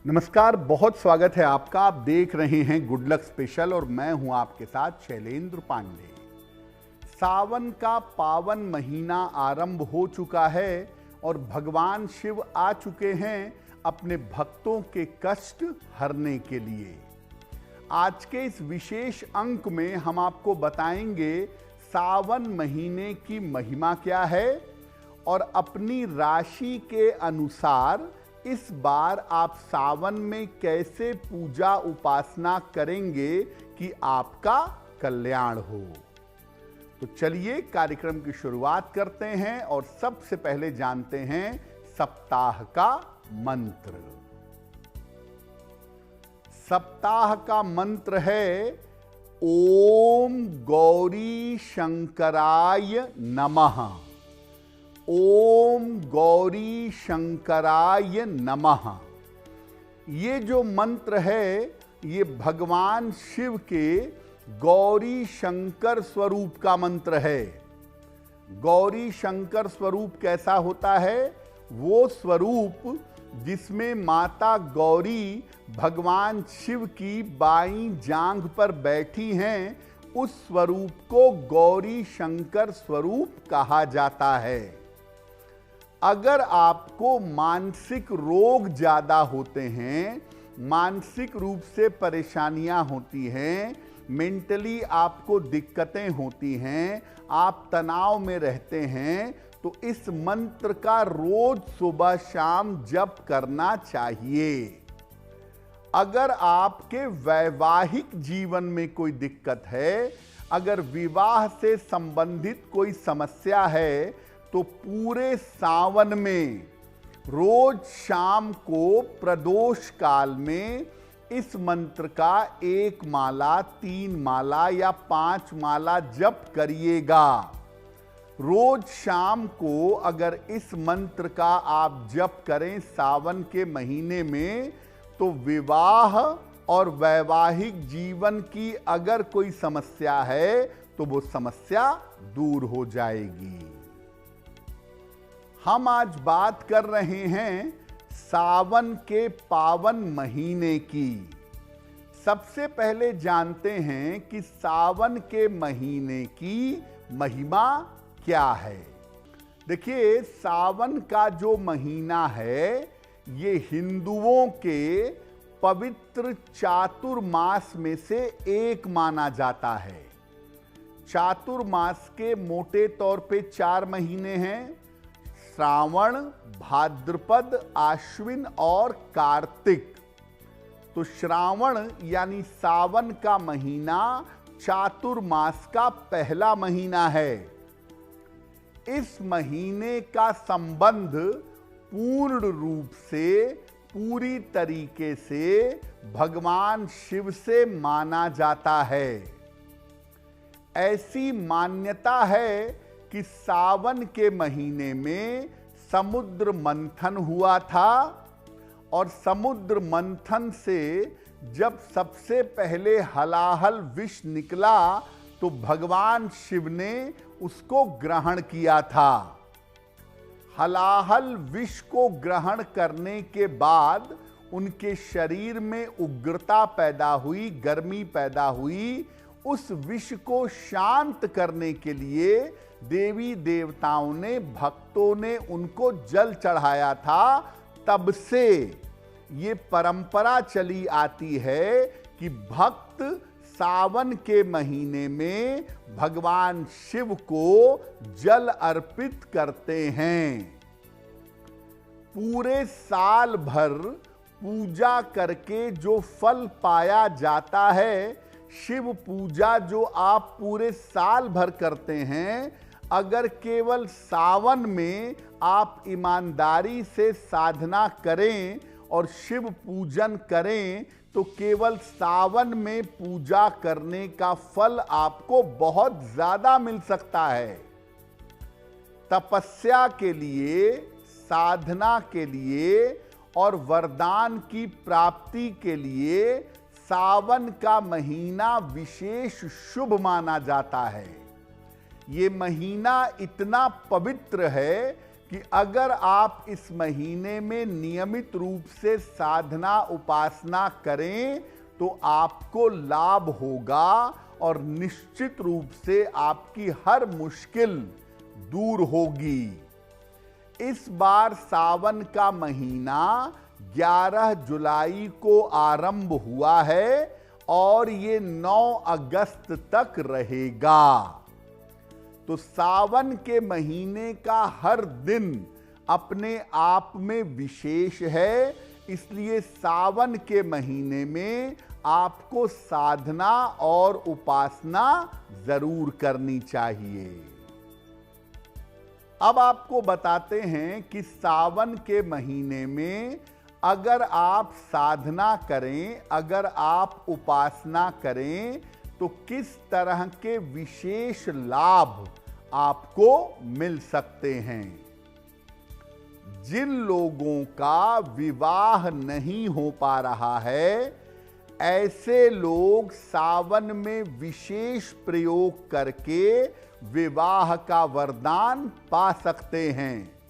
नमस्कार, बहुत स्वागत है आपका। आप देख रहे हैं गुड लक स्पेशल और मैं हूं आपके साथ शैलेंद्र पांडे। सावन का पावन महीना आरंभ हो चुका है और भगवान शिव आ चुके हैं अपने भक्तों के कष्ट हरने के लिए। आज के इस विशेष अंक में हम आपको बताएंगे सावन महीने की महिमा क्या है और अपनी राशि के अनुसार इस बार आप सावन में कैसे पूजा उपासना करेंगे कि आपका कल्याण हो। तो चलिए कार्यक्रम की शुरुआत करते हैं और सबसे पहले जानते हैं सप्ताह का मंत्र। सप्ताह का मंत्र है ओम गौरी शंकराय नमः। ओम गौरी शंकराय नमः। ये जो मंत्र है ये भगवान शिव के गौरी शंकर स्वरूप का मंत्र है। गौरी शंकर स्वरूप कैसा होता है? वो स्वरूप जिसमें माता गौरी भगवान शिव की बाईं जांघ पर बैठी हैं, उस स्वरूप को गौरी शंकर स्वरूप कहा जाता है। अगर आपको मानसिक रोग ज्यादा होते हैं, मानसिक रूप से परेशानियां होती हैं, मेंटली आपको दिक्कतें होती हैं, आप तनाव में रहते हैं, तो इस मंत्र का रोज सुबह शाम जप करना चाहिए। अगर आपके वैवाहिक जीवन में कोई दिक्कत है, अगर विवाह से संबंधित कोई समस्या है, तो पूरे सावन में रोज शाम को प्रदोष काल में इस मंत्र का 1 माला, 3 माला या 5 माला जप करिएगा। रोज शाम को अगर इस मंत्र का आप जप करें सावन के महीने में, तो विवाह और वैवाहिक जीवन की अगर कोई समस्या है तो वो समस्या दूर हो जाएगी। हम आज बात कर रहे हैं सावन के पावन महीने की। सबसे पहले जानते हैं कि सावन के महीने की महिमा क्या है। देखिए, सावन का जो महीना है ये हिंदुओं के पवित्र चातुर्मास में से एक माना जाता है। चातुर्मास के मोटे तौर पे 4 महीने हैं: श्रावण, भाद्रपद, आश्विन और कार्तिक। तो श्रावण यानी सावन का महीना चातुर्मास का पहला महीना है। इस महीने का संबंध पूर्ण रूप से, पूरी तरीके से भगवान शिव से माना जाता है। ऐसी मान्यता है कि सावन के महीने में समुद्र मंथन हुआ था और समुद्र मंथन से जब सबसे पहले हलाहल विष निकला तो भगवान शिव ने उसको ग्रहण किया था। हलाहल विष को ग्रहण करने के बाद उनके शरीर में उग्रता पैदा हुई, गर्मी पैदा हुई। उस विष को शांत करने के लिए देवी देवताओं ने, भक्तों ने उनको जल चढ़ाया था। तब से ये परंपरा चली आती है कि भक्त सावन के महीने में भगवान शिव को जल अर्पित करते हैं। पूरे साल भर पूजा करके जो फल पाया जाता है, शिव पूजा जो आप पूरे साल भर करते हैं, अगर केवल सावन में आप ईमानदारी से साधना करें और शिव पूजन करें, तो केवल सावन में पूजा करने का फल आपको बहुत ज्यादा मिल सकता है। तपस्या के लिए, साधना के लिए और वरदान की प्राप्ति के लिए सावन का महीना विशेष शुभ माना जाता है। ये महीना इतना पवित्र है कि अगर आप इस महीने में नियमित रूप से साधना उपासना करें तो आपको लाभ होगा और निश्चित रूप से आपकी हर मुश्किल दूर होगी। इस बार सावन का महीना 11 जुलाई को आरंभ हुआ है और ये 9 अगस्त तक रहेगा। तो सावन के महीने का हर दिन अपने आप में विशेष है, इसलिए सावन के महीने में आपको साधना और उपासना जरूर करनी चाहिए। अब आपको बताते हैं कि सावन के महीने में अगर आप साधना करें, अगर आप उपासना करें तो किस तरह के विशेष लाभ आपको मिल सकते हैं। जिन लोगों का विवाह नहीं हो पा रहा है, ऐसे लोग सावन में विशेष प्रयोग करके विवाह का वरदान पा सकते हैं।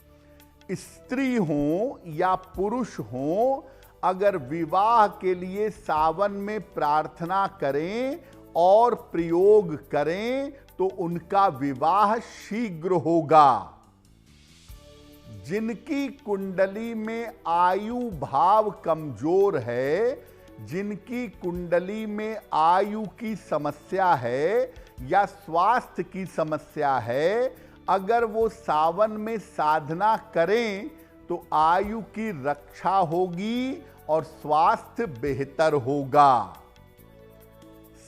स्त्री हो या पुरुष हो, अगर विवाह के लिए सावन में प्रार्थना करें और प्रयोग करें तो उनका विवाह शीघ्र होगा। जिनकी कुंडली में आयु भाव कमजोर है, जिनकी कुंडली में आयु की समस्या है या स्वास्थ्य की समस्या है, अगर वो सावन में साधना करें तो आयु की रक्षा होगी और स्वास्थ्य बेहतर होगा।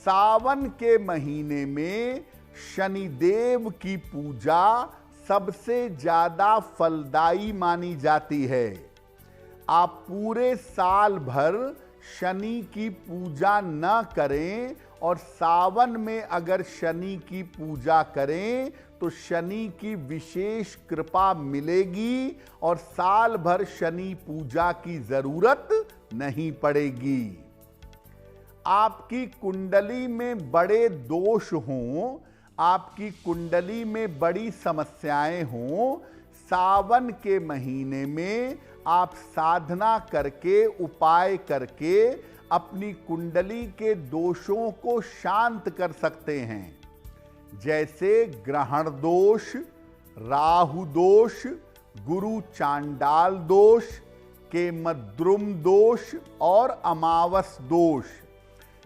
सावन के महीने में शनिदेव की पूजा सबसे ज्यादा फलदायी मानी जाती है। आप पूरे साल भर शनि की पूजा न करें और सावन में अगर शनि की पूजा करें तो शनि की विशेष कृपा मिलेगी और साल भर शनि पूजा की जरूरत नहीं पड़ेगी। आपकी कुंडली में बड़े दोष हों, आपकी कुंडली में बड़ी समस्याएं हों, सावन के महीने में आप साधना करके उपाय करके अपनी कुंडली के दोषों को शांत कर सकते हैं। जैसे ग्रहण दोष, राहु दोष, गुरु चांडाल दोष, केमद्रुम दोष और अमावस दोष।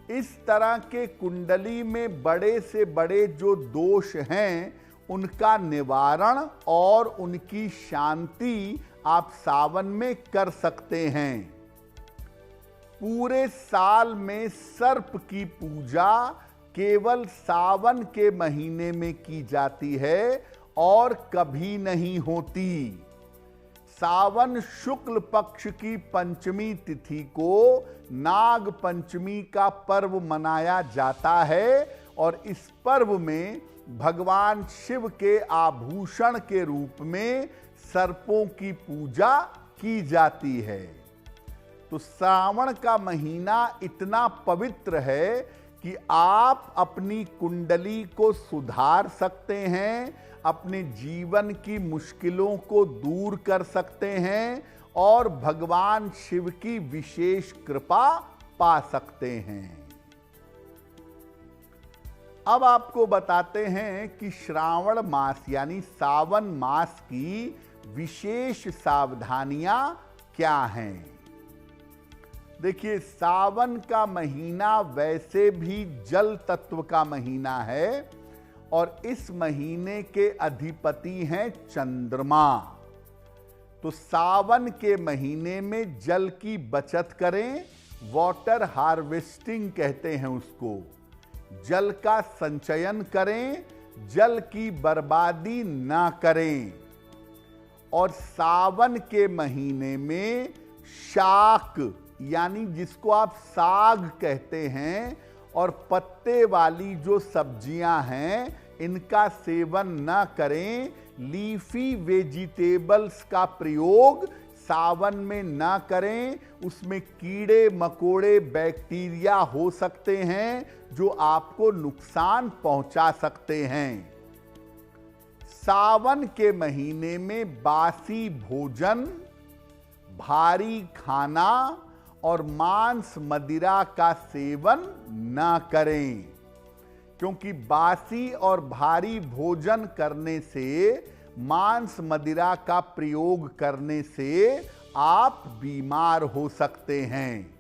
इस तरह के कुंडली में बड़े से बड़े जो दोष हैं उनका निवारण और उनकी शांति आप सावन में कर सकते हैं। पूरे साल में सर्प की पूजा केवल सावन के महीने में की जाती है और कभी नहीं होती। सावन शुक्ल पक्ष की पंचमी तिथि को नाग पंचमी का पर्व मनाया जाता है और इस पर्व में भगवान शिव के आभूषण के रूप में सर्पों की पूजा की जाती है। तो श्रावण का महीना इतना पवित्र है कि आप अपनी कुंडली को सुधार सकते हैं, अपने जीवन की मुश्किलों को दूर कर सकते हैं और भगवान शिव की विशेष कृपा पा सकते हैं। अब आपको बताते हैं कि श्रावण मास यानी सावन मास की विशेष सावधानियां क्या हैं। देखिए, सावन का महीना वैसे भी जल तत्व का महीना है और इस महीने के अधिपति हैं चंद्रमा। तो सावन के महीने में जल की बचत करें, वाटर हार्वेस्टिंग कहते हैं उसको। जल का संचयन करें, जल की बर्बादी ना करें। और सावन के महीने में शाक यानी जिसको आप साग कहते हैं और पत्ते वाली जो सब्जियां हैं इनका सेवन न करें। लीफी वेजिटेबल्स का प्रयोग सावन में न करें, उसमें कीड़े मकोड़े बैक्टीरिया हो सकते हैं जो आपको नुकसान पहुंचा सकते हैं। सावन के महीने में बासी भोजन, भारी खाना और मांस मदिरा का सेवन न करें, क्योंकि बासी और भारी भोजन करने से, मांस मदिरा का प्रयोग करने से आप बीमार हो सकते हैं।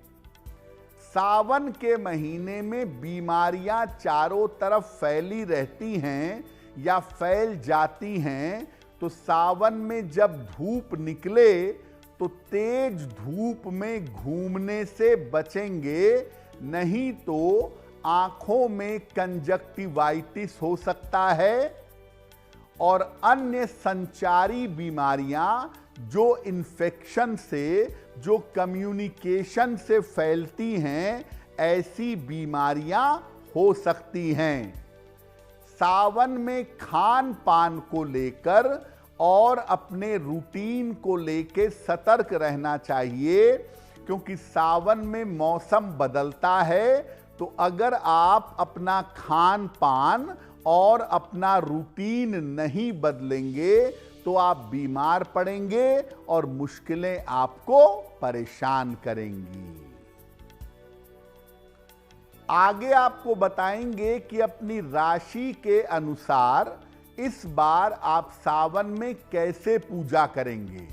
सावन के महीने में बीमारियां चारों तरफ फैली रहती हैं या फैल जाती हैं, तो सावन में जब धूप निकले तो तेज धूप में घूमने से बचेंगे, नहीं तो आंखों में कंजक्टिवाइटिस हो सकता है और अन्य संचारी बीमारियां जो इन्फेक्शन से, जो कम्युनिकेशन से फैलती हैं, ऐसी बीमारियां हो सकती हैं। सावन में खान पान को लेकर और अपने रूटीन को लेकर सतर्क रहना चाहिए, क्योंकि सावन में मौसम बदलता है। तो अगर आप अपना खान पान और अपना रूटीन नहीं बदलेंगे तो आप बीमार पड़ेंगे और मुश्किलें आपको परेशान करेंगी। आगे आपको बताएंगे कि अपनी राशि के अनुसार इस बार आप सावन में कैसे पूजा करेंगे।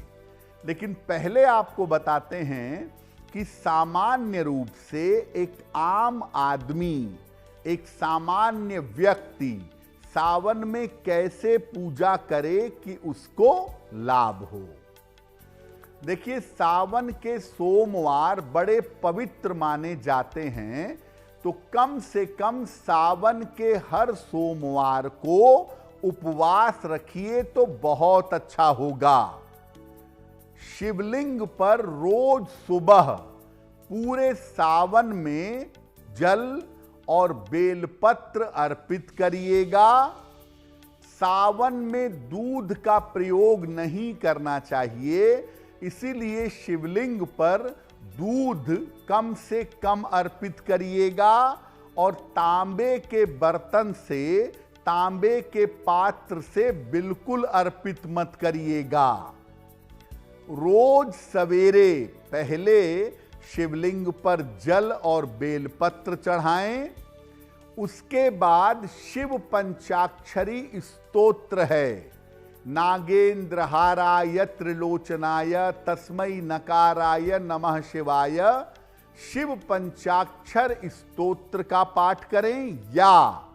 लेकिन पहले आपको बताते हैं कि सामान्य रूप से एक आम आदमी, एक सामान्य व्यक्ति सावन में कैसे पूजा करे कि उसको लाभ हो। देखिए, सावन के सोमवार बड़े पवित्र माने जाते हैं, तो कम से कम सावन के हर सोमवार को उपवास रखिए तो बहुत अच्छा होगा। शिवलिंग पर रोज सुबह पूरे सावन में जल और बेलपत्र अर्पित करिएगा। सावन में दूध का प्रयोग नहीं करना चाहिए, इसीलिए शिवलिंग पर दूध कम से कम अर्पित करिएगा और तांबे के बर्तन से, तांबे के पात्र से बिल्कुल अर्पित मत करिएगा। रोज सवेरे पहले शिवलिंग पर जल और बेलपत्र चढ़ाएं। उसके बाद शिव पंचाक्षरी स्तोत्र है, नागेंद्रहाराय त्रिलोचनाय तस्मै नकाराय नमः शिवाय, शिव पंचाक्षर स्तोत्र का पाठ करें, या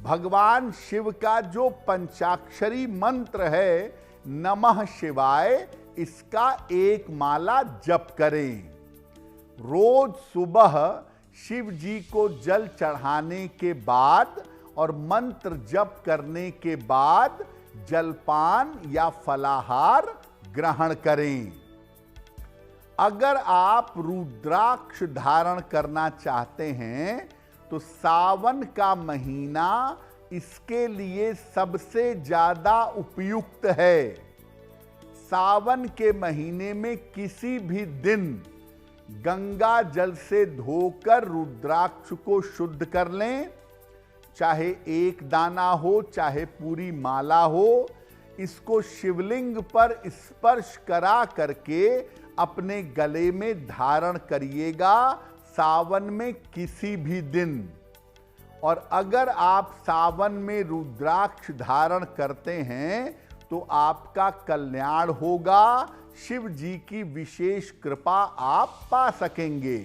भगवान शिव का जो पंचाक्षरी मंत्र है नमः शिवाय, इसका एक माला जप करें। रोज सुबह शिव जी को जल चढ़ाने के बाद और मंत्र जप करने के बाद जलपान या फलाहार ग्रहण करें। अगर आप रुद्राक्ष धारण करना चाहते हैं तो सावन का महीना इसके लिए सबसे ज्यादा उपयुक्त है। सावन के महीने में किसी भी दिन गंगा जल से धोकर रुद्राक्ष को शुद्ध कर लें, चाहे एक दाना हो चाहे पूरी माला हो। इसको शिवलिंग पर स्पर्श करा करके अपने गले में धारण करिएगा सावन में किसी भी दिन। और अगर आप सावन में रुद्राक्ष धारण करते हैं तो आपका कल्याण होगा, शिव जी की विशेष कृपा आप पा सकेंगे।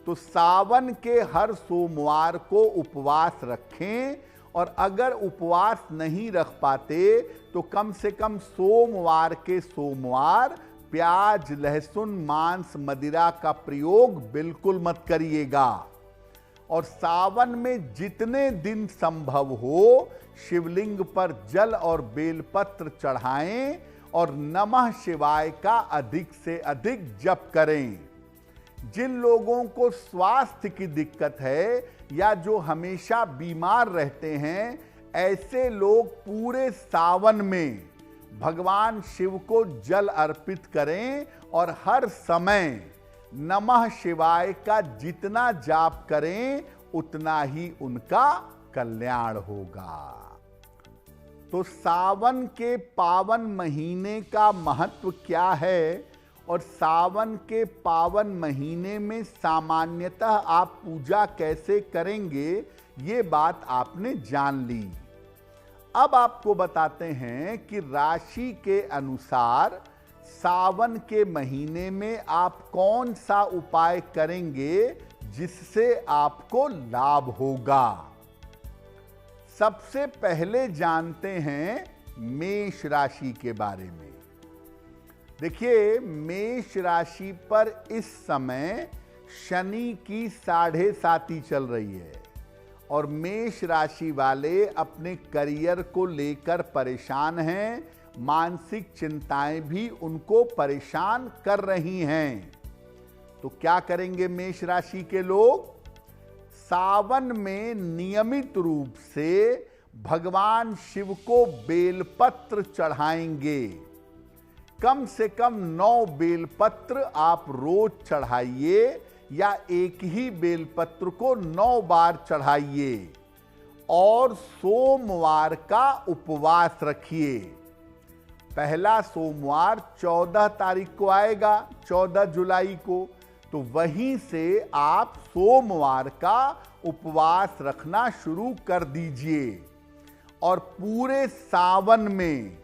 तो सावन के हर सोमवार को उपवास रखें, और अगर उपवास नहीं रख पाते तो कम से कम सोमवार के सोमवार प्याज, लहसुन, मांस, मदिरा का प्रयोग बिल्कुल मत करिएगा। और सावन में जितने दिन संभव हो शिवलिंग पर जल और बेलपत्र चढ़ाएं और नमः शिवाय का अधिक से अधिक जप करें। जिन लोगों को स्वास्थ्य की दिक्कत है या जो हमेशा बीमार रहते हैं, ऐसे लोग पूरे सावन में भगवान शिव को जल अर्पित करें और हर समय नमः शिवाय का जितना जाप करें उतना ही उनका कल्याण होगा। तो सावन के पावन महीने का महत्व क्या है और सावन के पावन महीने में सामान्यतः आप पूजा कैसे करेंगे, ये बात आपने जान ली। अब आपको बताते हैं कि राशि के अनुसार सावन के महीने में आप कौन सा उपाय करेंगे जिससे आपको लाभ होगा। सबसे पहले जानते हैं मेष राशि के बारे में। देखिए, मेष राशि पर इस समय शनि की 7.5 चल रही है और मेष राशि वाले अपने करियर को लेकर परेशान हैं। मानसिक चिंताएं भी उनको परेशान कर रही हैं। तो क्या करेंगे मेष राशि के लोग? सावन में नियमित रूप से भगवान शिव को बेलपत्र चढ़ाएंगे। कम से कम 9 बेलपत्र आप रोज चढ़ाइए या एक ही बेलपत्र को 9 बार चढ़ाइए और सोमवार का उपवास रखिए। पहला सोमवार 14 तारीख को आएगा, 14 जुलाई को, तो वहीं से आप सोमवार का उपवास रखना शुरू कर दीजिए और पूरे सावन में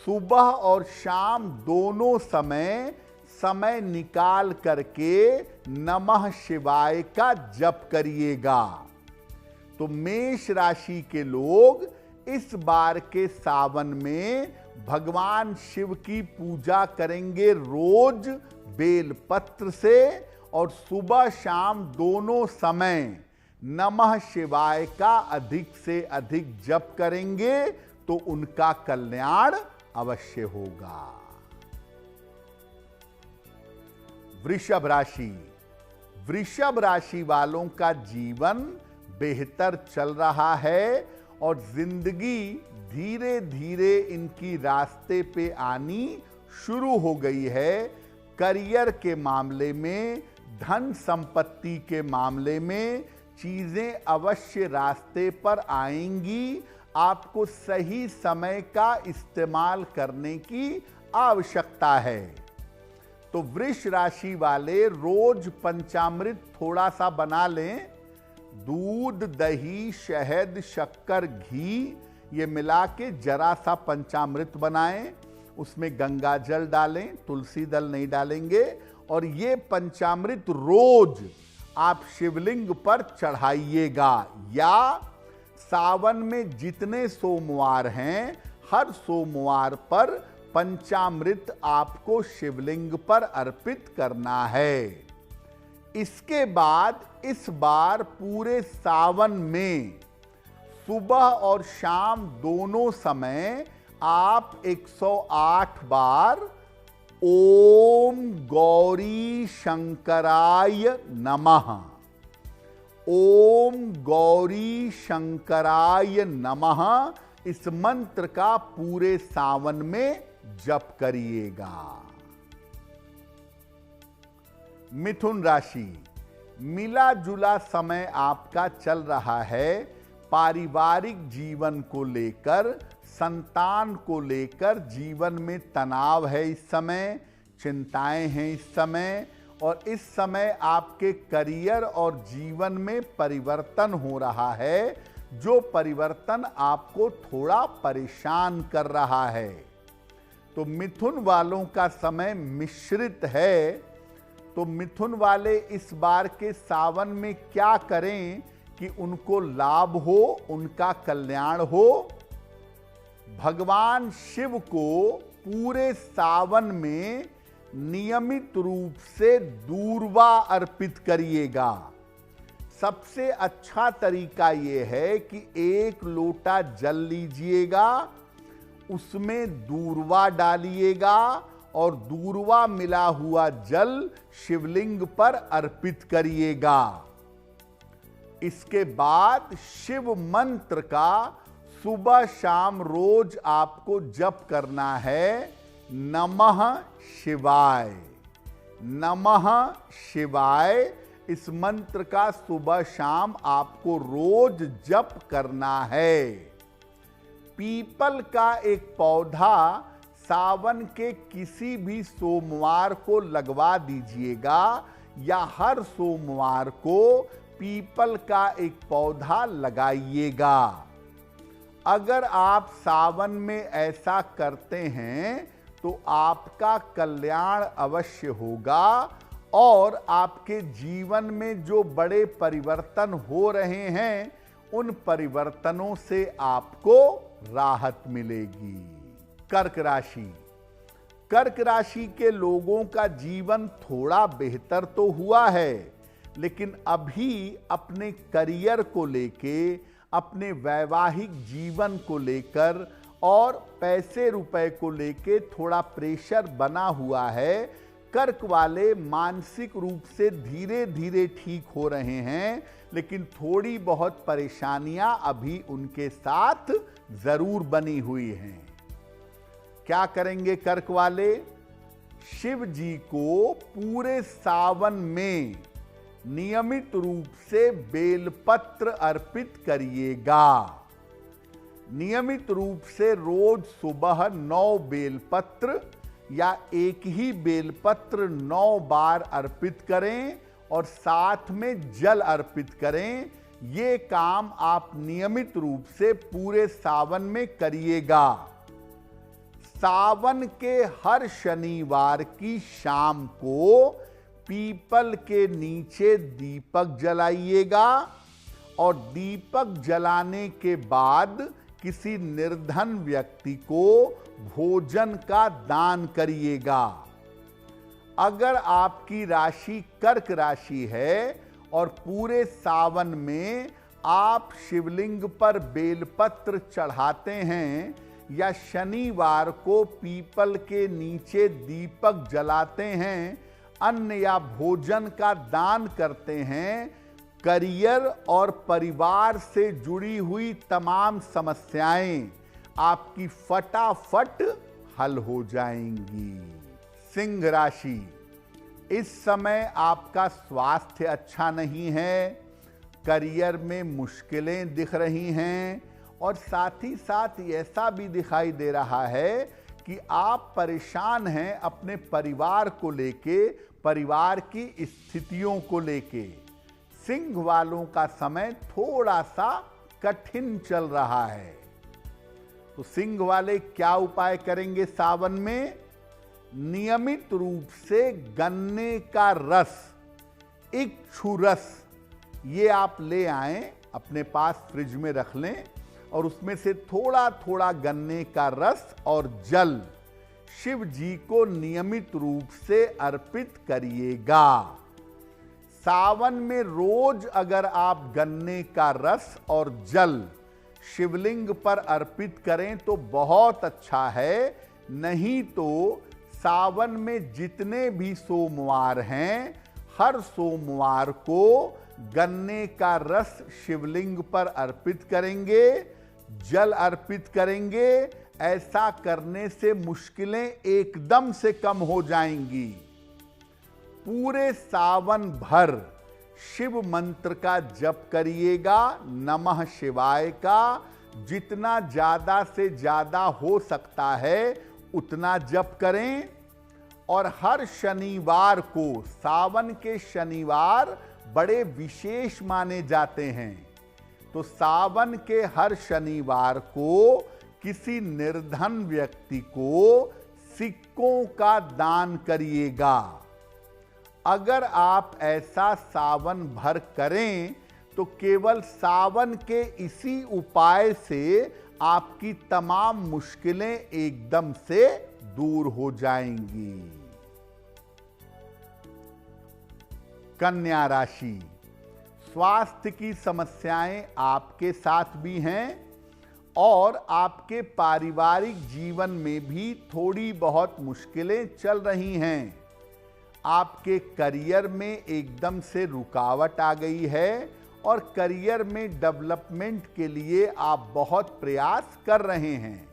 सुबह और शाम दोनों समय निकाल करके नमः शिवाय का जप करिएगा। तो मेष राशि के लोग इस बार के सावन में भगवान शिव की पूजा करेंगे रोज बेलपत्र से और सुबह शाम दोनों समय नमः शिवाय का अधिक से अधिक जप करेंगे तो उनका कल्याण अवश्य होगा। वृषभ राशि। वृषभ राशि वालों का जीवन बेहतर चल रहा है और जिंदगी धीरे धीरे इनकी रास्ते पे आनी शुरू हो गई है। करियर के मामले में, धन संपत्ति के मामले में चीजें अवश्य रास्ते पर आएंगी। आपको सही समय का इस्तेमाल करने की आवश्यकता है। तो वृष राशि वाले रोज पंचामृत थोड़ा सा बना लें। दूध, दही, शहद, शक्कर, घी ये मिला के जरा सा पंचामृत बनाएं। उसमें गंगा जल डालें, तुलसी दल नहीं डालेंगे और ये पंचामृत रोज आप शिवलिंग पर चढ़ाइएगा। या सावन में जितने सोमवार हैं, हर सोमवार पर पंचामृत आपको शिवलिंग पर अर्पित करना है। इसके बाद इस बार पूरे सावन में सुबह और शाम दोनों समय आप 108 बार ओम गौरी शंकराय नमः, ओम गौरी शंकराय नमः इस मंत्र का पूरे सावन में जप करिएगा। मिथुन राशि। मिला जुला समय आपका चल रहा है। पारिवारिक जीवन को लेकर, संतान को लेकर जीवन में तनाव है इस समय, चिंताएं हैं इस समय और इस समय आपके करियर और जीवन में परिवर्तन हो रहा है, जो परिवर्तन आपको थोड़ा परेशान कर रहा है। तो मिथुन वालों का समय मिश्रित है। तो मिथुन वाले इस बार के सावन में क्या करें कि उनको लाभ हो, उनका कल्याण हो? भगवान शिव को पूरे सावन में नियमित रूप से दूर्वा अर्पित करिएगा। सबसे अच्छा तरीका यह है कि 1 लोटा जल लीजिएगा, उसमें दूर्वा डालिएगा और दूर्वा मिला हुआ जल शिवलिंग पर अर्पित करिएगा। इसके बाद शिव मंत्र का सुबह शाम रोज आपको जप करना है। नमः शिवाय, नमः शिवाय इस मंत्र का सुबह शाम आपको रोज जप करना है। पीपल का एक पौधा सावन के किसी भी सोमवार को लगवा दीजिएगा, या हर सोमवार को पीपल का एक पौधा लगाइएगा। अगर आप सावन में ऐसा करते हैं तो आपका कल्याण अवश्य होगा और आपके जीवन में जो बड़े परिवर्तन हो रहे हैं उन परिवर्तनों से आपको राहत मिलेगी। कर्क राशि। कर्क राशि के लोगों का जीवन थोड़ा बेहतर तो हुआ है, लेकिन अभी अपने करियर को लेके, अपने वैवाहिक जीवन को लेकर और पैसे रुपए को लेके थोड़ा प्रेशर बना हुआ है। कर्क वाले मानसिक रूप से धीरे धीरे ठीक हो रहे हैं, लेकिन थोड़ी बहुत परेशानियां अभी उनके साथ जरूर बनी हुई हैं। क्या करेंगे कर्क वाले? शिव जी को पूरे सावन में नियमित रूप से बेलपत्र अर्पित करिएगा। नियमित रूप से रोज सुबह 9 बेलपत्र या एक ही बेलपत्र 9 बार अर्पित करें और साथ में जल अर्पित करें। ये काम आप नियमित रूप से पूरे सावन में करिएगा। सावन के हर शनिवार की शाम को पीपल के नीचे दीपक जलाइएगा और दीपक जलाने के बाद किसी निर्धन व्यक्ति को भोजन का दान करिएगा। अगर आपकी राशि कर्क राशि है और पूरे सावन में आप शिवलिंग पर बेलपत्र चढ़ाते हैं या शनिवार को पीपल के नीचे दीपक जलाते हैं, अन्न या भोजन का दान करते हैं, करियर और परिवार से जुड़ी हुई तमाम समस्याएं आपकी फटाफट हल हो जाएंगी। सिंह राशि। इस समय आपका स्वास्थ्य अच्छा नहीं है, करियर में मुश्किलें दिख रही हैं और साथ ही साथ ऐसा भी दिखाई दे रहा है कि आप परेशान हैं अपने परिवार को लेके, परिवार की स्थितियों को लेके। सिंह वालों का समय थोड़ा सा कठिन चल रहा है, तो सिंह वाले क्या उपाय करेंगे सावन में? नियमित रूप से गन्ने का रस, इक्षु रस, ये आप ले आएं, अपने पास फ्रिज में रख लें और उसमें से थोड़ा थोड़ा गन्ने का रस और जल शिव जी को नियमित रूप से अर्पित करिएगा। सावन में रोज अगर आप गन्ने का रस और जल शिवलिंग पर अर्पित करें तो बहुत अच्छा है, नहीं तो सावन में जितने भी सोमवार हैं, हर सोमवार को गन्ने का रस शिवलिंग पर अर्पित करेंगे, जल अर्पित करेंगे। ऐसा करने से मुश्किलें एकदम से कम हो जाएंगी। पूरे सावन भर शिव मंत्र का जप करिएगा, नमः शिवाय का। जितना ज्यादा से ज्यादा हो सकता है उतना जप करें और हर शनिवार को, सावन के शनिवार बड़े विशेष माने जाते हैं, तो सावन के हर शनिवार को किसी निर्धन व्यक्ति को सिक्कों का दान करिएगा। अगर आप ऐसा सावन भर करें तो केवल सावन के इसी उपाय से आपकी तमाम मुश्किलें एकदम से दूर हो जाएंगी। कन्या राशि। स्वास्थ्य की समस्याएं आपके साथ भी हैं और आपके पारिवारिक जीवन में भी थोड़ी बहुत मुश्किलें चल रही हैं। आपके करियर में एकदम से रुकावट आ गई है और करियर में डेवलपमेंट के लिए आप बहुत प्रयास कर रहे हैं,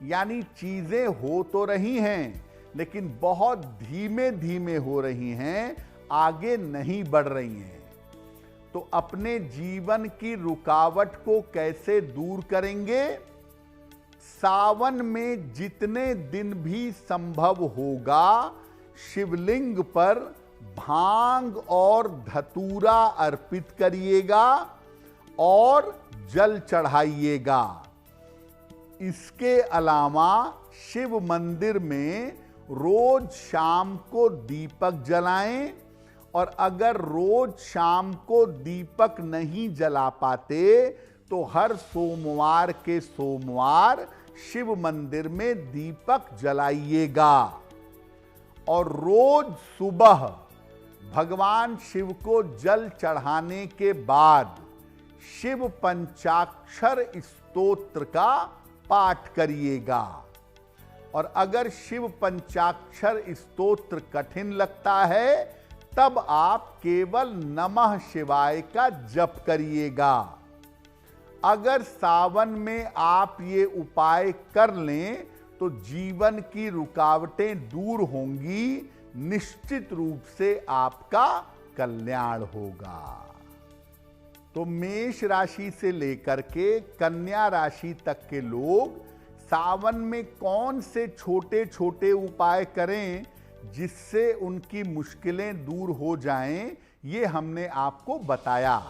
यानी चीजें हो तो रही हैं लेकिन बहुत धीमे धीमे हो रही हैं, आगे नहीं बढ़ रही हैं। तो अपने जीवन की रुकावट को कैसे दूर करेंगे? सावन में जितने दिन भी संभव होगा शिवलिंग पर भांग और धतूरा अर्पित करिएगा और जल चढ़ाइएगा। इसके अलावा शिव मंदिर में रोज शाम को दीपक जलाएं, और अगर रोज शाम को दीपक नहीं जला पाते तो हर सोमवार के सोमवार शिव मंदिर में दीपक जलाइएगा। और रोज सुबह भगवान शिव को जल चढ़ाने के बाद शिव पंचाक्षर स्तोत्र का पाठ करिएगा। और अगर शिव पंचाक्षर स्तोत्र कठिन लगता है तब आप केवल नमः शिवाय का जप करिएगा। अगर सावन में आप ये उपाय कर लें तो जीवन की रुकावटें दूर होंगी, निश्चित रूप से आपका कल्याण होगा। तो मेष राशि से लेकर के कन्या राशि तक के लोग सावन में कौन से छोटे छोटे उपाय करें जिससे उनकी मुश्किलें दूर हो जाएं, ये हमने आपको बताया।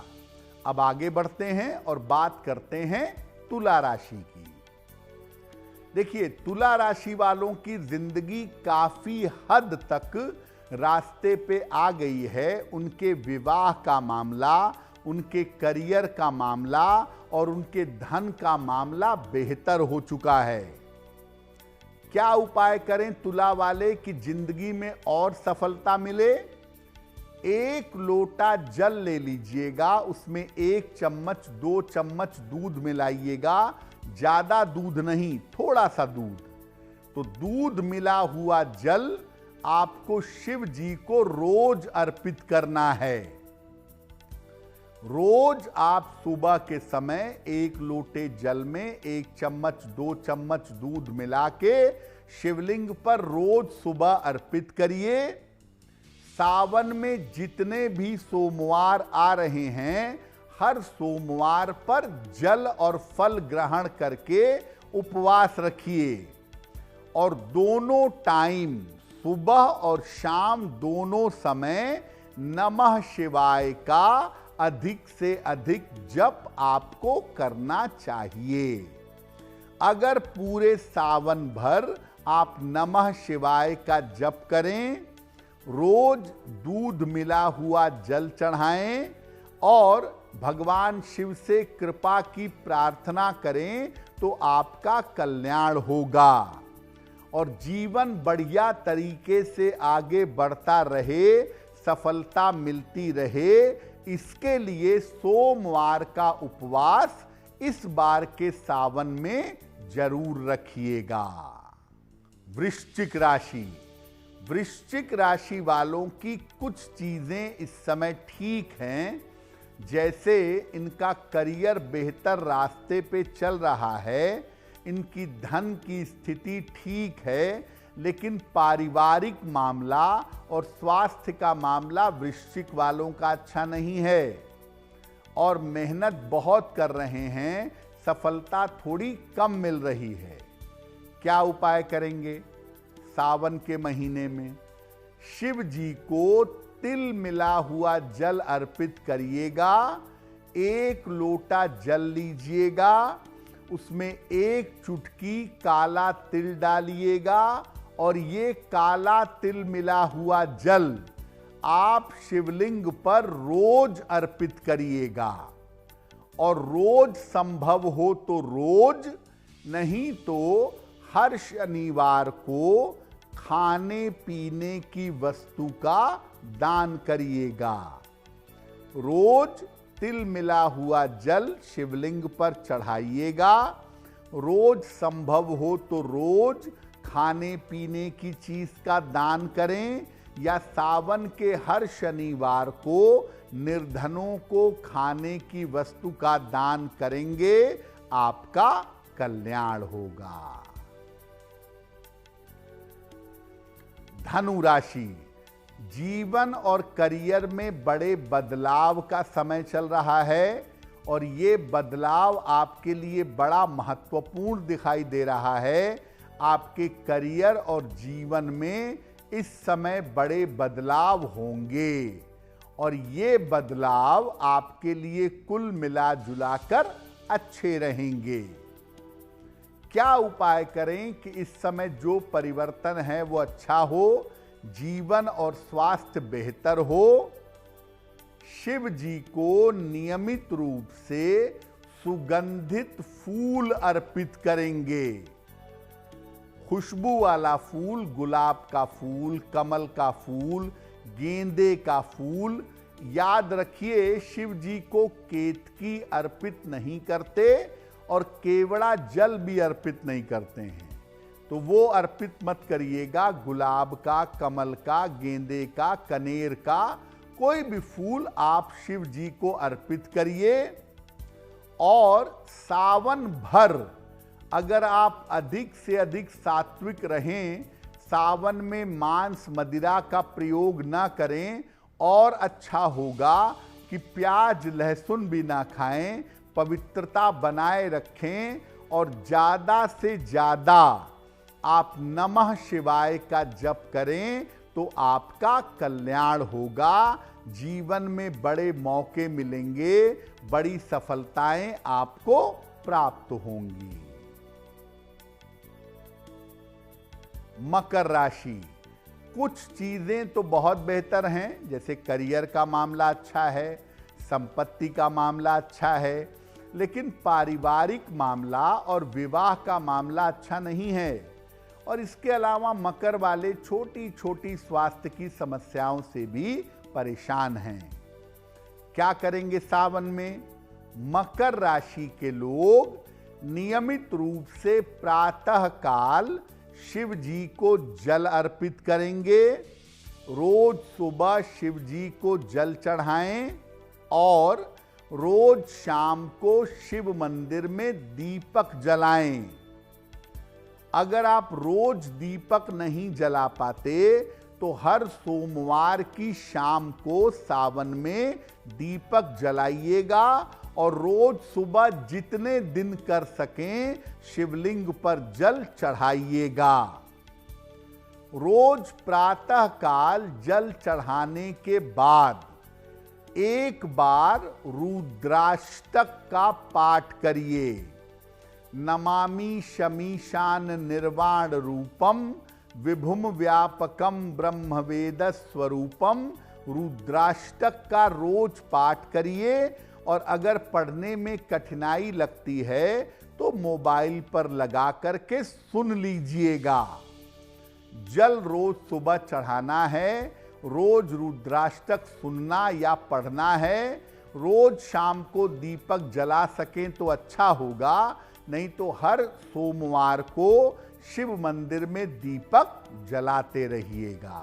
अब आगे बढ़ते हैं और बात करते हैं तुला राशि की। देखिए, तुला राशि वालों की जिंदगी काफी हद तक रास्ते पे आ गई है। उनके विवाह का मामला, उनके करियर का मामला और उनके धन का मामला बेहतर हो चुका है। क्या उपाय करें तुला वाले कि जिंदगी में और सफलता मिले? 1 लोटा जल ले लीजिएगा, उसमें 1 चम्मच 2 चम्मच दूध मिलाइएगा। ज्यादा दूध नहीं, थोड़ा सा दूध। तो दूध मिला हुआ जल आपको शिव जी को रोज अर्पित करना है। रोज आप सुबह के समय 1 लोटे जल में 1 चम्मच 2 चम्मच दूध मिला के शिवलिंग पर रोज सुबह अर्पित करिए। सावन में जितने भी सोमवार आ रहे हैं, हर सोमवार पर जल और फल ग्रहण करके उपवास रखिए। और दोनों टाइम, सुबह और शाम दोनों समय नमः शिवाय का अधिक से अधिक जप आपको करना चाहिए। अगर पूरे सावन भर आप नमः शिवाय का जप करें, रोज दूध मिला हुआ जल चढ़ाएं और भगवान शिव से कृपा की प्रार्थना करें तो आपका कल्याण होगा और जीवन बढ़िया तरीके से आगे बढ़ता रहे, सफलता मिलती रहे। इसके लिए सोमवार का उपवास इस बार के सावन में जरूर रखिएगा। वृश्चिक राशि। वृश्चिक राशि वालों की कुछ चीजें इस समय ठीक हैं, जैसे इनका करियर बेहतर रास्ते पे चल रहा है, इनकी धन की स्थिति ठीक है, लेकिन पारिवारिक मामला और स्वास्थ्य का मामला वृश्चिक वालों का अच्छा नहीं है। और मेहनत बहुत कर रहे हैं, सफलता थोड़ी कम मिल रही है। क्या उपाय करेंगे? सावन के महीने में शिव जी को तिल मिला हुआ जल अर्पित करिएगा। 1 लोटा जल लीजिएगा, उसमें 1 चुटकी काला तिल डालिएगा और ये काला तिल मिला हुआ जल आप शिवलिंग पर रोज अर्पित करिएगा। और रोज संभव हो तो रोज, नहीं तो हर शनिवार को खाने पीने की वस्तु का दान करिएगा। रोज तिल मिला हुआ जल शिवलिंग पर चढ़ाइएगा। रोज संभव हो तो रोज खाने पीने की चीज का दान करें, या सावन के हर शनिवार को निर्धनों को खाने की वस्तु का दान करेंगे, आपका कल्याण होगा। धनु राशि। जीवन और करियर में बड़े बदलाव का समय चल रहा है और ये बदलाव आपके लिए बड़ा महत्वपूर्ण दिखाई दे रहा है। आपके करियर और जीवन में इस समय बड़े बदलाव होंगे और ये बदलाव आपके लिए कुल मिला जुलाकर अच्छे रहेंगे। क्या उपाय करें कि इस समय जो परिवर्तन है वो अच्छा हो, जीवन और स्वास्थ्य बेहतर हो? शिव जी को नियमित रूप से सुगंधित फूल अर्पित करेंगे। खुशबू वाला फूल, गुलाब का फूल, कमल का फूल, गेंदे का फूल। याद रखिए, शिव जी को केतकी अर्पित नहीं करते और केवड़ा जल भी अर्पित नहीं करते हैं, तो वो अर्पित मत करिएगा। गुलाब का, कमल का, गेंदे का, कनेर का कोई भी फूल आप शिव जी को अर्पित करिए। और सावन भर अगर आप अधिक से अधिक सात्विक रहें, सावन में मांस मदिरा का प्रयोग ना करें, और अच्छा होगा कि प्याज लहसुन भी ना खाएं, पवित्रता बनाए रखें और ज़्यादा से ज़्यादा आप नमः शिवाय का जप करें तो आपका कल्याण होगा। जीवन में बड़े मौके मिलेंगे, बड़ी सफलताएं आपको प्राप्त होंगी। मकर राशि, कुछ चीजें तो बहुत बेहतर हैं, जैसे करियर का मामला अच्छा है, संपत्ति का मामला अच्छा है, लेकिन पारिवारिक मामला और विवाह का मामला अच्छा नहीं है। और इसके अलावा मकर वाले छोटी छोटी स्वास्थ्य की समस्याओं से भी परेशान हैं। क्या करेंगे सावन में? मकर राशि के लोग नियमित रूप से प्रातः काल शिव जी को जल अर्पित करेंगे। रोज सुबह शिव जी को जल चढ़ाएं और रोज शाम को शिव मंदिर में दीपक जलाएं। अगर आप रोज दीपक नहीं जला पाते तो हर सोमवार की शाम को सावन में दीपक जलाइएगा और रोज सुबह जितने दिन कर सकें शिवलिंग पर जल चढ़ाइएगा। रोज प्रातः काल जल चढ़ाने के बाद एक बार रुद्राष्टक का पाठ करिए। नमामि शमीशान निर्वाण रूपम विभुम व्यापकम ब्रह्म वेद स्वरूपम। रुद्राष्टक का रोज पाठ करिए और अगर पढ़ने में कठिनाई लगती है तो मोबाइल पर लगा करके सुन लीजिएगा। जल रोज सुबह चढ़ाना है, रोज रुद्राष्टक सुनना या पढ़ना है, रोज शाम को दीपक जला सकें तो अच्छा होगा, नहीं तो हर सोमवार को शिव मंदिर में दीपक जलाते रहिएगा।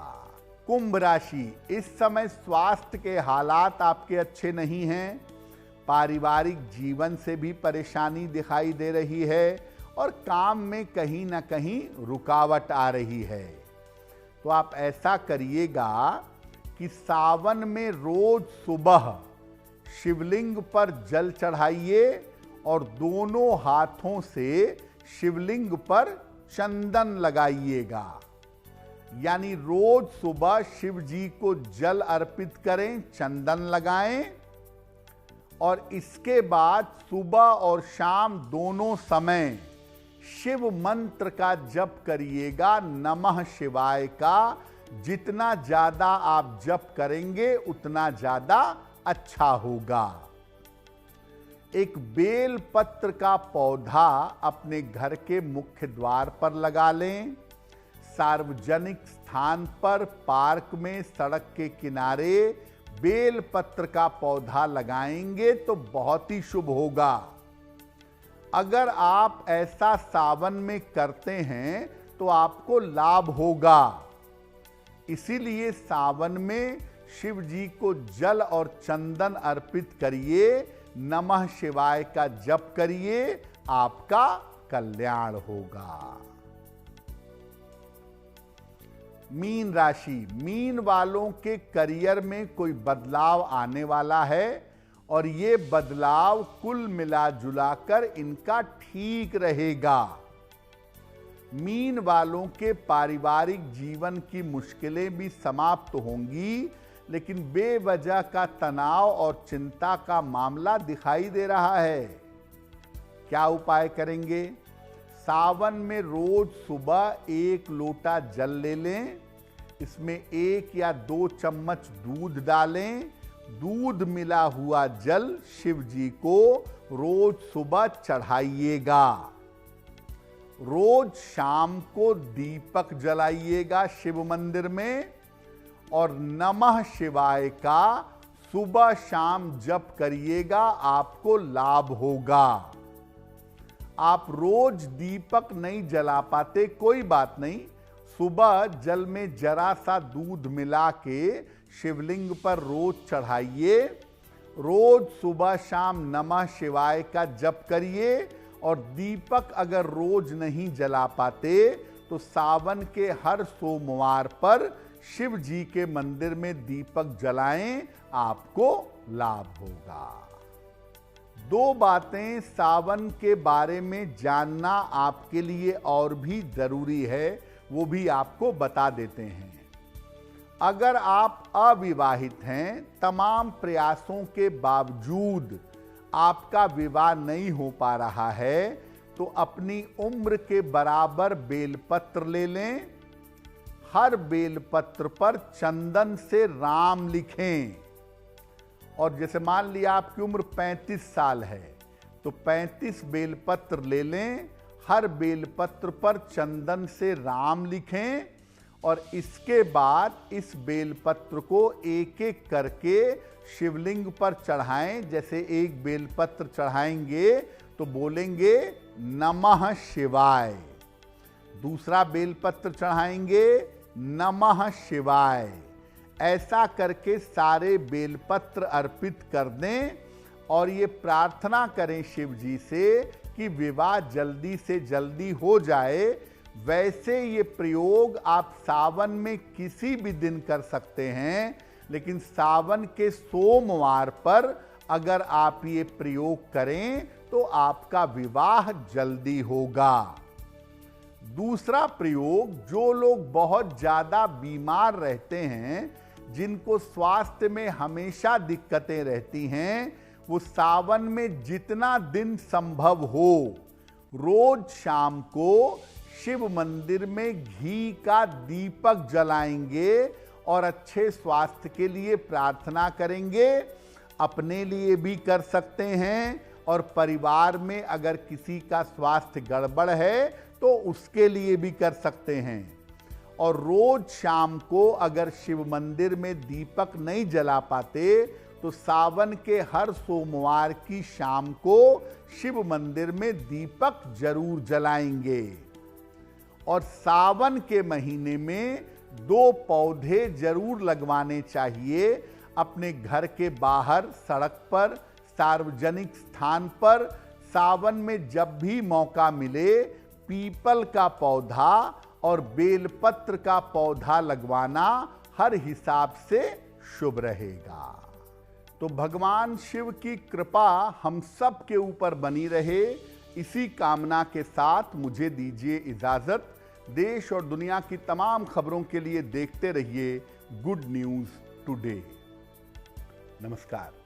कुंभ राशि, इस समय स्वास्थ्य के हालात आपके अच्छे नहीं हैं, पारिवारिक जीवन से भी परेशानी दिखाई दे रही है और काम में कहीं ना कहीं रुकावट आ रही है। तो आप ऐसा करिएगा कि सावन में रोज सुबह शिवलिंग पर जल चढ़ाइए और दोनों हाथों से शिवलिंग पर चंदन लगाइएगा। यानी रोज सुबह शिव जी को जल अर्पित करें, चंदन लगाएं और इसके बाद सुबह और शाम दोनों समय शिव मंत्र का जप करिएगा, नमः शिवाय का। जितना ज्यादा आप जप करेंगे उतना ज्यादा अच्छा होगा। एक बेल पत्र का पौधा अपने घर के मुख्य द्वार पर लगा लें। सार्वजनिक स्थान पर, पार्क में, सड़क के किनारे बेल पत्र का पौधा लगाएंगे तो बहुत ही शुभ होगा। अगर आप ऐसा सावन में करते हैं तो आपको लाभ होगा। इसीलिए सावन में शिव जी को जल और चंदन अर्पित करिए, नमः शिवाय का जप करिए, आपका कल्याण होगा। मीन राशि, मीन वालों के करियर में कोई बदलाव आने वाला है और ये बदलाव कुल मिला जुलाकर इनका ठीक रहेगा। मीन वालों के पारिवारिक जीवन की मुश्किलें भी समाप्त होंगी, लेकिन बेवजह का तनाव और चिंता का मामला दिखाई दे रहा है। क्या उपाय करेंगे? सावन में रोज सुबह 1 लोटा जल ले लें, इसमें 1 या 2 चम्मच दूध डालें। दूध मिला हुआ जल शिव जी को रोज सुबह चढ़ाइएगा। रोज शाम को दीपक जलाइएगा शिव मंदिर में, और नमः शिवाय का सुबह शाम जप करिएगा, आपको लाभ होगा। आप रोज दीपक नहीं जला पाते, कोई बात नहीं। सुबह जल में जरा सा दूध मिला के शिवलिंग पर रोज चढ़ाइए। रोज सुबह शाम नमः शिवाय का जप करिए। और दीपक अगर रोज नहीं जला पाते तो सावन के हर सोमवार पर शिव जी के मंदिर में दीपक जलाएं, आपको लाभ होगा। 2 बातें सावन के बारे में जानना आपके लिए और भी जरूरी है, वो भी आपको बता देते हैं। अगर आप अविवाहित हैं, तमाम प्रयासों के बावजूद आपका विवाह नहीं हो पा रहा है, तो अपनी उम्र के बराबर बेलपत्र ले लें। हर बेलपत्र पर चंदन से राम लिखें। और जैसे मान लिया आपकी उम्र 35 साल है, तो 35 बेलपत्र ले लें। हर बेलपत्र पर चंदन से राम लिखें, और इसके बाद इस बेलपत्र को एक एक करके शिवलिंग पर चढ़ाएं। जैसे एक बेलपत्र चढ़ाएंगे तो बोलेंगे नमः शिवाय। दूसरा बेलपत्र चढ़ाएंगे, नमः शिवाय। ऐसा करके सारे बेलपत्र अर्पित कर दें, और ये प्रार्थना करें शिव जी से कि विवाह जल्दी से जल्दी हो जाए। वैसे ये प्रयोग आप सावन में किसी भी दिन कर सकते हैं, लेकिन सावन के सोमवार पर अगर आप ये प्रयोग करें तो आपका विवाह जल्दी होगा। दूसरा प्रयोग, जो लोग बहुत ज्यादा बीमार रहते हैं, जिनको स्वास्थ्य में हमेशा दिक्कतें रहती हैं, वो सावन में जितना दिन संभव हो रोज शाम को शिव मंदिर में घी का दीपक जलाएंगे और अच्छे स्वास्थ्य के लिए प्रार्थना करेंगे। अपने लिए भी कर सकते हैं, और परिवार में अगर किसी का स्वास्थ्य गड़बड़ है तो उसके लिए भी कर सकते हैं। और रोज शाम को अगर शिव मंदिर में दीपक नहीं जला पाते तो सावन के हर सोमवार की शाम को शिव मंदिर में दीपक जरूर जलाएंगे। और सावन के महीने में 2 पौधे जरूर लगवाने चाहिए। अपने घर के बाहर, सड़क पर, सार्वजनिक स्थान पर सावन में जब भी मौका मिले पीपल का पौधा और बेलपत्र का पौधा लगवाना हर हिसाब से शुभ रहेगा। तो भगवान शिव की कृपा हम सब के ऊपर बनी रहे, इसी कामना के साथ मुझे दीजिए इजाजत। देश और दुनिया की तमाम खबरों के लिए देखते रहिए गुड न्यूज टुडे। नमस्कार।